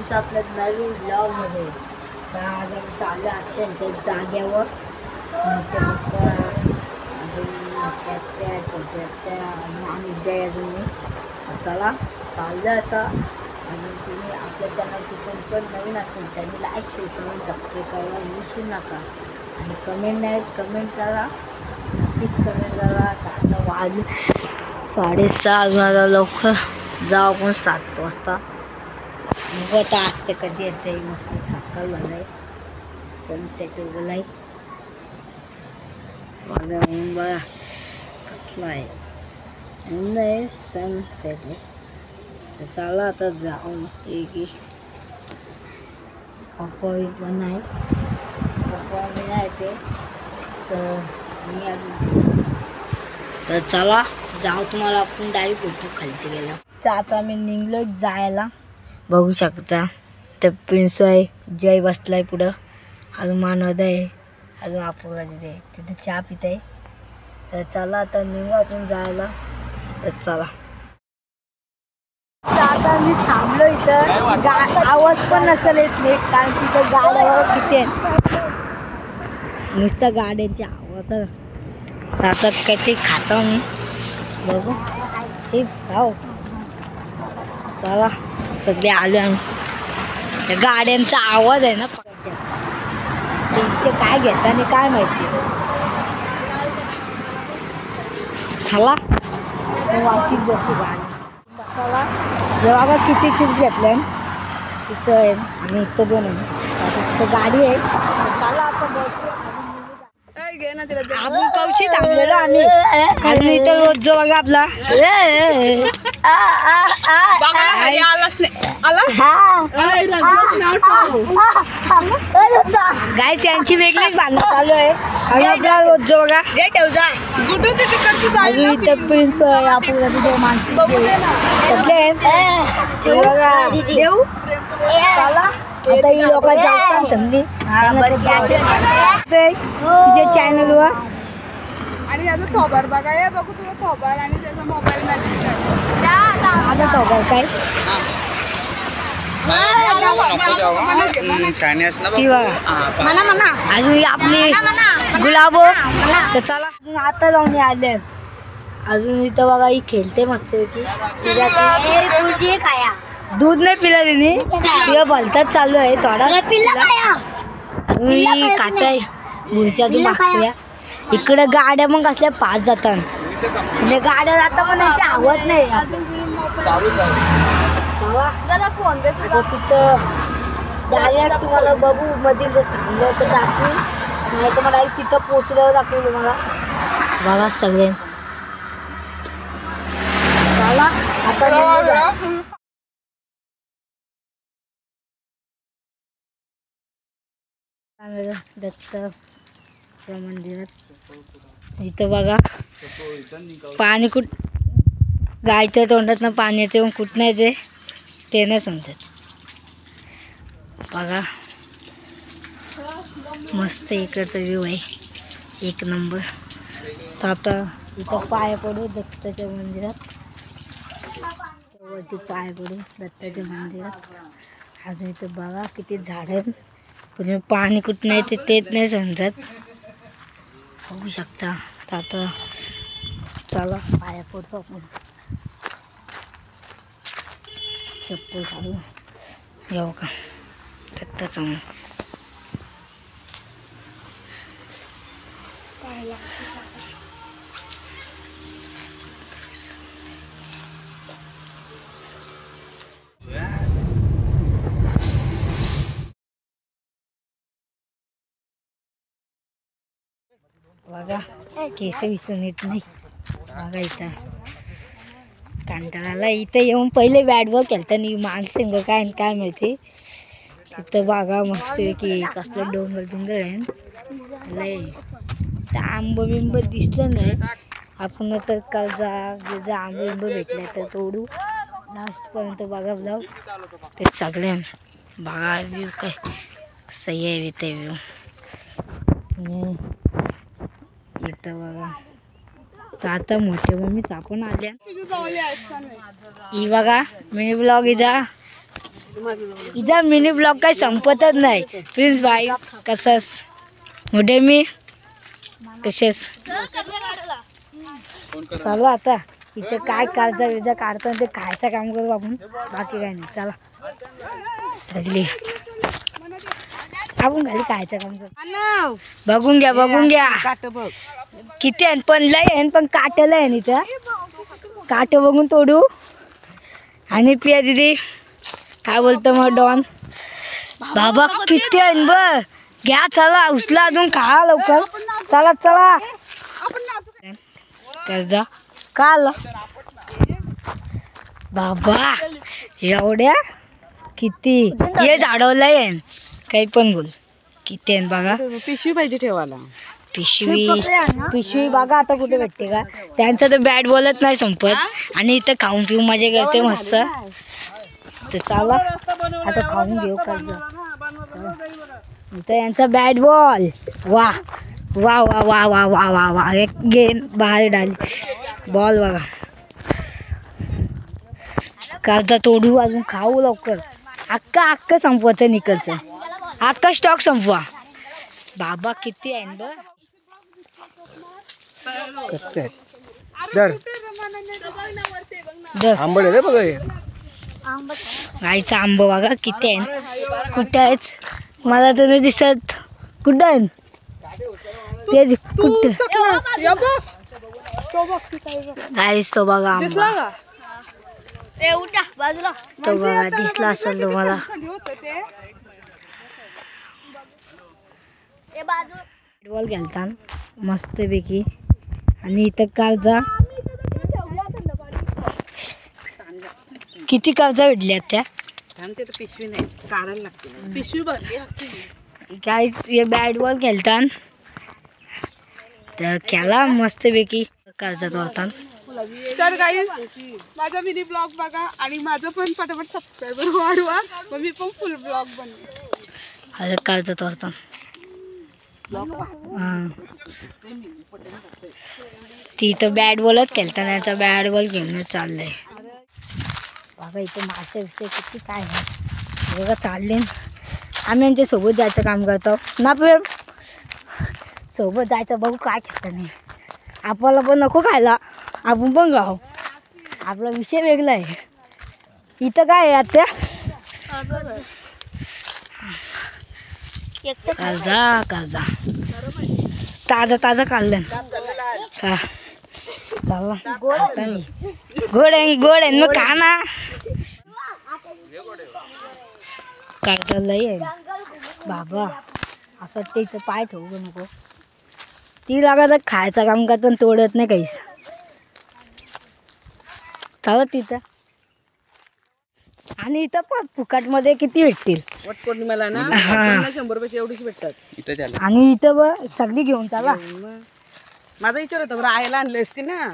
तुमचं आपल्या नवीन ब्लॉगमध्ये. तर आज आम्ही चाललो आहोत त्यांच्या जाग्यावर. मोठे पप्पा अजून त्या छोट्या आम्ही जय अजून मी. चला चाललं आता. आणि तुम्ही आपल्या चॅनलची कोण नवीन असेल त्यांनी लाईक शेअर करून सबस्क्राईब करायला विसरू नका. आणि कमेंट करा, नक्कीच कमेंट करा. आता वाजले 6:30 वाजता. लवकर जाऊ आपण 7 वाजता. मग आता आज ते कधी येते मस्त सकाळ झालाय, सनसेट उगलाय बघा. बघा कसला आहे नाही सनसेट आहे. तर चला आता जाऊ मस्त की. पप्पा पण आहे, पप्पा मी नाही ते तर मी अजून. तर चला जाऊ, तुम्हाला आपण डायरेक्ट भेटू खालती गेला. तर आता आम्ही निघलो जायला. बघू शकता तर प्रिन्स आहे, जय बसलाय पुढं, अजून मानवद आहे, अजून अपूर्वा तिथे चहा पित आहे. तर चला आता निघू आपण जायला. तर चला आता मी थांबलो इथं. आवाज पण नसेल येत नाही कारण तिथं गाड्यावर किती आहेत, नुसतं गाड्यांचे आवाज. आता काहीतरी खातो मी, बघू चिप्स खाऊ. चला सध्या आलो आम्ही. गाड्यांचा आवाज आहे ना, इथे काय घेता आणि काय माहिती. चला वाटीत बसू गाडी बसायला. जेव्हा किती चिप्स घेतले तिथं आहे आणि इथं 2 आहे. तिथं गाडी आहे. चला आता बसू. आपण कवशी थांबलेलो आम्ही. आणि इथं रोज जो बघा आपला गाईस यांची वेगळीच भांडण चालू आहे. आणि आपला रोज जो बघा अजून इथं प्रिन्स आपण तिथे माणसं सगळे देऊ. चला आता ही लोक जातात संधी तिच्या चॅनलवर. आणि याचं थोबार बघा, हे बघू तुझं थोबार आणि त्याचा मोबाईल मॅसेज. आता थोबार काय अजून आपली गुलाबो. तर चला आता जाऊन आले. अजून इथं बघा ही खेळते मस्तपैकी. दूध नाही पिला तिने, तिला भलताच चालू आहे थोडा. खाताय भुईच्या जो मागच्या इकडे गाड्या मग असल्या 5 जातात. म्हणजे गाड्या जातात पण त्यांची आवाज नाही. तिथं डायरेक्ट तुम्हाला बघू मध्ये थांबलं तर दाखवू, नाही तर मला तिथं पोचल्यावर दाखवू तुम्हाला. बघा सगळे चला आता दत्त मंदिरात. इथं बघा पाणी गायच्या तोंडातनं पाणी येते मग कुठं नाही ते नाही समजत. बघा मस्त इकडचा व्ह्यू आहे, 1 नंबर. तर आता इथं पाय पडू दत्ताच्या मंदिरात, वरती पाय पडू दत्ताच्या मंदिरात. अजून इथं बघा किती झाडं, पण पाणी कुठं नाही तेच नाही समजत. बघू शकता. तर आता चला पाया पडतो आपण. चप्पल घालू जाऊ का दत्ताचा बघा. केस विसरून येत नाही बघा. इथं कंटाळाला इथं येऊन पहिले बॅट बॉल खेळताना माणसं काय माहिती. तिथं बघा मस्त की कसलं डोंगर आहे लय. तर आंब दिसलं नाही. आपण तर काल जा आंब भेटला तर तोडू लास्टपर्यंत बघा ब्लॉग. ते सगळे बघा व्ह्यू काय सही आहे इथे व्ह्यू. इथं बघा तर आता मोठे मम्मी सापण आल्या. ही बघा मिनी ब्लॉग इथं हिचा मिनी ब्लॉग काही संपतच नाही. प्रिन्स भाई कसास मोठे मी कसेस चला आता इथं काय काढता काढतो ते खायचं काम करू आपण. बाकी काय नाही. चला सगळी आपण घरी खायचं काम करू. बघून घ्या किती आहे पण लय आहे पण काटलं आहे इथं. काट बघून तोडू आणि पिया दिदी काय बोलतो मग डॉन बाबा किती आहे बघ. घ्या चला उचला अजून खा लवकर. चला चला कर्जा का आला बाबा एवढ्या किती हे झाडवलंय काही पण बोल किती आहे बघा. पिशवी पाहिजे ठेवायला. पिशवी बघा आता कुठे भेटते का. त्यांचं तर बॅट बॉलच नाही संपत आणि इथं खाऊन पिऊन मजा करते मस्त. तर चला आता खाऊन घेऊ कर्जा. इथं यांचा बॅट बॉल वा वा वा वा वा वा वा वा एक गेम बाहेर डाली बॉल बघा. कर्जा तोडू अजून खाऊ लवकर. अक्का संपवायचं निकलचं. अक्का स्टॉक संपवा. बाबा किती आहे बघ. गाईचा आंब बघा किती आहे. कुठे आहेत मला तर नाही दिसत. कुठं आहे ते कुठं गाईस तो बघा आंबा तो बघा दिसला असेल तुम्हाला. बॉल खेळता मस्तपैकी आणि इथं कर्जा किती कर्जा भेटल्या त्या पिशवी नाही काढायला लागते. पिशवी काय हे बॅट बॉल खेळतात तर खेळा मस्तपैकी कर्जाचा होता. तर गाईज माझा मिनी ब्लॉग बघा आणि माझं पण पटापट सबस्क्रायबर वाढवा. मग मी पण फुल ब्लॉग बनवे. कर्जाचा होता ती तर बॅट बॉलच खेळताना याचा बॅट बॉल खेळणं चाललंय बाबा. इथे मासे विषय किती काय आहे बघा चालले. आम्ही यांच्या सोबत जायचं काम करतो ना. पण सोबत जायचं बघू काय खेळतं नाही. आपल्याला पण नको खायला आपण पण खाऊ. आपला विषय वेगळा आहे. इथं काय आहे आता कर्जा ताजा काढलं का चला गोड आहे मग खा ना. काढलं आहे बाबा असं वाटतं इथं पाय ठेवू नको. ती लागत खायचं काम करतो तोडत नाही काहीच. चालत तिथं आणि इथं पण फुकटमध्ये किती भेटतील. वटपौर्णिमेला ना 100 रुपयाची एवढीच भेटतात. आणि इथं सगळी घेऊन चला. माझा विचार होता बरं आईला आणली असती ना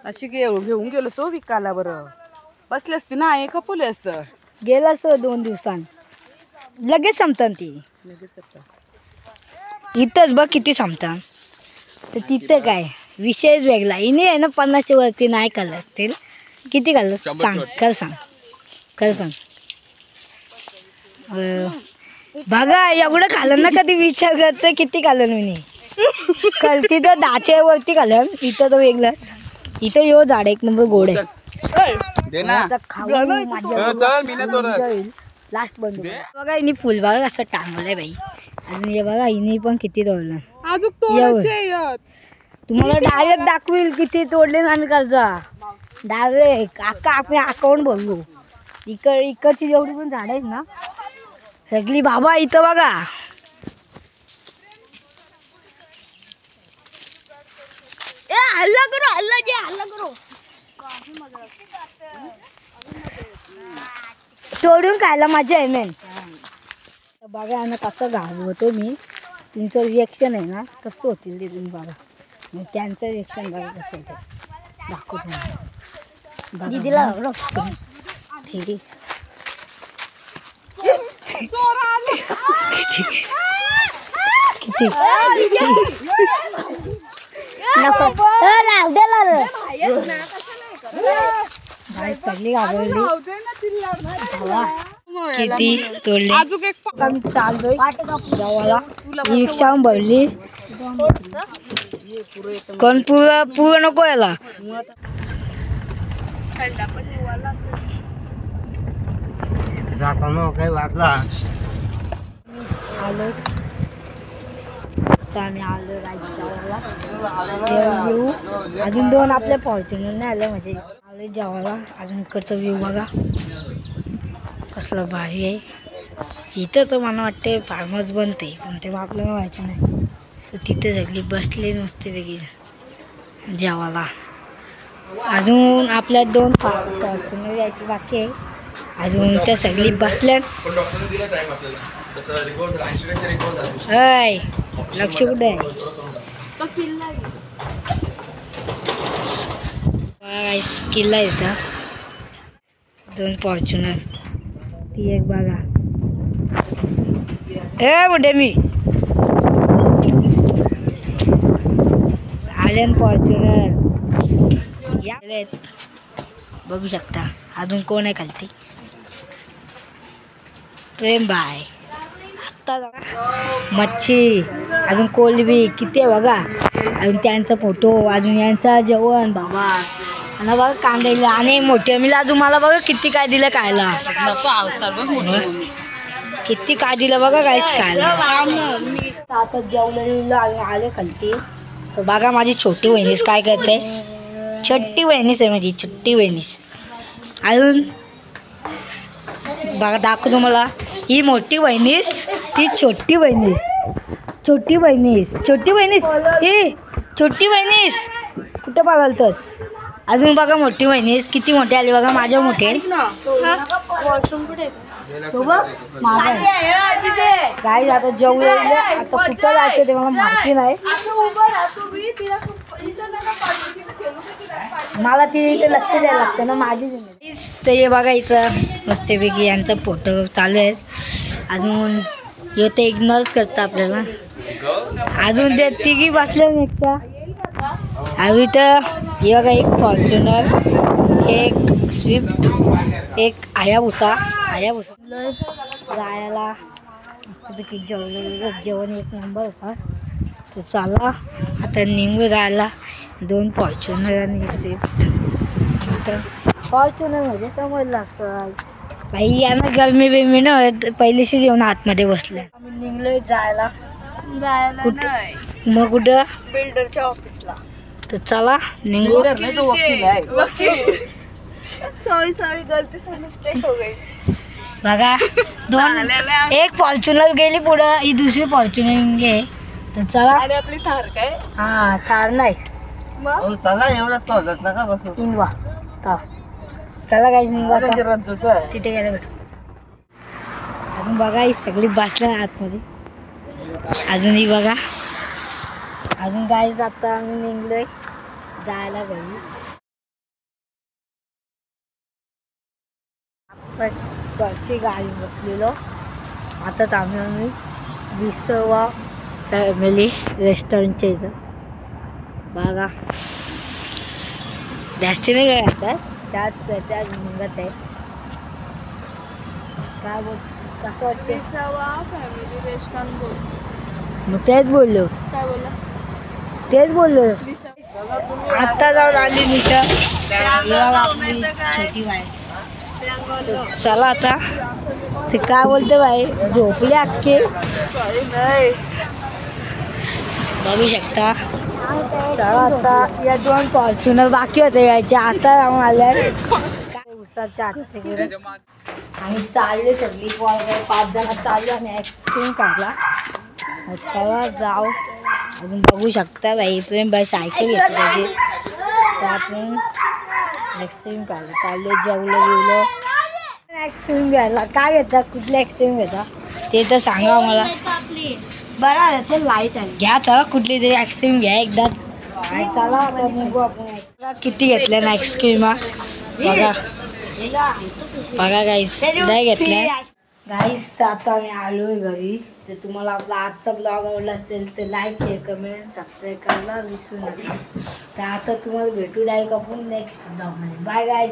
अशी घेऊन गेलो तो विकायला. बरं बसली असती ना आई खपवली असतं. गेलं असतं 2 दिवसांत लगेच संपतात ती. इथंच बघ किती संपतात. तर तिथं काय विषयच वेगळा. हिने आहे ना 50 वरती नाही खाल्लं असतील. किती खाल्लं सांग खरं सांग. बघा एवढं खाल्लं ना कधी विचार करतो किती खाल्लं मी. कलती तर 10च्या वरती खाल्लं. इथं तर वेगळंच. इथं यो झाड एक नंबर गोड आहे. लास्ट बंद बघा हिने फुल बघा असं टांगलंय बाई. आणि हे बघा हिने पण किती तोडलं. तुम्हाला डायरेक्ट दाखवील किती तोडले ना आम्ही कर्जा. डायरेक्ट आपण अकाउंट बघू. इकडची जेवढी पण झाड आहेत ना सगळी बाबा इथं बघा. हल्ला करो तोडून खायला मजा आहे मेन. बघा ना कसं घालवतो मी. तुमचं रिएक्शन आहे ना कसं होतील ते तुम्ही बघा. त्यांचं रिएक्शन बघा कसं होतं दाखवतो दीदीला. ठीक किती सगळी घाबरली. किती तोडले. अजून एक आम्ही चाललोय जेवायला. रिक्षाहून भरली. कोण पुरं नको याला. जाताना काही वाटला आलो तर आम्ही आलो रायच्यावरला व्ह्यू. अजून 2 आपल्या फॉर्च्युनर नाही आलं म्हणजे आलो जेवायला. अजून इकडचा व्ह्यू बघा कसला भारी आहे. इथं तर मला वाटते फार्मच बनते पण तेव्हा आपल्याला व्हायचं नाही. तर तिथे सगळी बसले मस्त वेगळी जेवायला. अजून आपल्या 2 फॉर्च्युनर यायची बाकी आहे. अजून त्या सगळी बसल्यात. लक्ष कुठे आहे. किल्ला येतं 2 फॉर्च्युनर. ती एक बघा म्हणते मी आल्यान फॉर्च्युनर या बघू शकता. अजून कोण आहे खालती. प्रेम बाय आत्ता मच्छी. अजून कोलबी किती आहे बघा. अजून त्यांचा फोटो. अजून यांचा जेवण बाबा. आणि बघा कांदा आणि मोठ्या मिला अजून मला बघा किती काय दिलं खायला. किती काय दिलं बघा काहीच खायला. आता जेवलेलं आले खालती. तर बघा माझी छोटी बहिणीस काय करते. छोटी बहिणीस आहे माझी छोटी बहिणीस. अजून बघा दाखवतो मला. ही मोठी बहिणीस ती छोटी बहिणीस. छोटी बहिणीस ही छोटी बहिणीस कुठं बघालतस. अजून बघा मोठी बहिणीस किती मोठी आली बघा. माझ्या मोठे काय आता जेवलं. आता कुठं जायचं ते मला माहिती नाही. मला ती इथे लक्ष द्यायला लागतं ना माझी. तर हे बघा इथं मस्तपैकी यांचा फोटो चालू आहे. अजून हे ते इग्नोरच करतं आपल्याला. अजून ते तिघी बसले एकटा. अजून इथं हे बघा एक फॉर्च्युनर, एक स्विफ्ट, एक हायाबुसा जायला मस्तपैकी जेवण एक नंबर होता. तर चला आता निघू जायला. 2 फॉर्च्युनर आणि स्विफ्ट. नंतर फॉर्च्युनरमध्ये समजलं असं बाई यांना गरमी बिरमी न पहिलीशी येऊन आतमध्ये बसल्या. आम्ही निघलोय जायला. मग कुठं बिल्डरच्या ऑफिसला. तर चला निघू. सॉरी गलती से मिस्टेक हो गई. बघा 2 एक फॉर्च्युनर गेली पुढं. ही दुसरी फॉर्च्युनर गे. तर चला. आणि आपली थार काय. हा थार नाही मग चला एवढं तोलत नका बसू. निघवा. चला काहीच निघवा तिथे गेलं भेटू. अजून बघा ही सगळी बसल्या आतमध्ये. अजूनही बघा. अजून गाईज आता आम्ही निघलोय जायला घरी. आपण घरची गाडी बसलेलो. आता आम्ही 20वा फॅमिली रेस्टॉरंटच्या इथं बघा. जास्ती नाही काय असतात. त्याच्या निघत आहे. काय बोल कसं वाटतं. 20वा फॅमिली रेस्टॉरंट बोल. मग तेच बोललो. काय बोला. तेच बोललो. 20वा आता जाऊन आली इथं. आपली छोटी बाई. चला आता ते काय बोलते बाई झोपले अख्खे बघू शकता. चला आता या 2 फॉर्च्युनर बाकी होते यायच्या. आता जाऊन आल्या उसाच्या आजचे गेले. आणि चालले सगळी 5 जण चाललो. आणि आईस्क्रीम काढला. चला जाऊ. अजून बघू शकता बाई प्रेम बाई सायकल घेतली त्याची. त्यातून आईस्क्रीम काढलं. चालले जेवलं आईस्क्रीम घ्यायला. काय घेता कुठली आईस्क्रीम घेता ते तर सांगा मला. बरं लाईट आहे घ्या. चला कुठली तरी आईस्क्रीम घ्या एकदाच. चला निघू आपण. किती घेतल्या ना आईस्क्रीमा बघा. बघा गाईस नाही घेतल्या गाईस. तर आता आम्ही आलोय घरी. तर तुम्हाला आपला आजचा ब्लॉग आवडला असेल तर लाईक शेअर कमेंट सबस्क्राईब करायला विसरू नका. तर आता तुम्हाला भेटू डायरेक्ट आपण नेक्स्ट ब्लॉगमध्ये. Bye guys.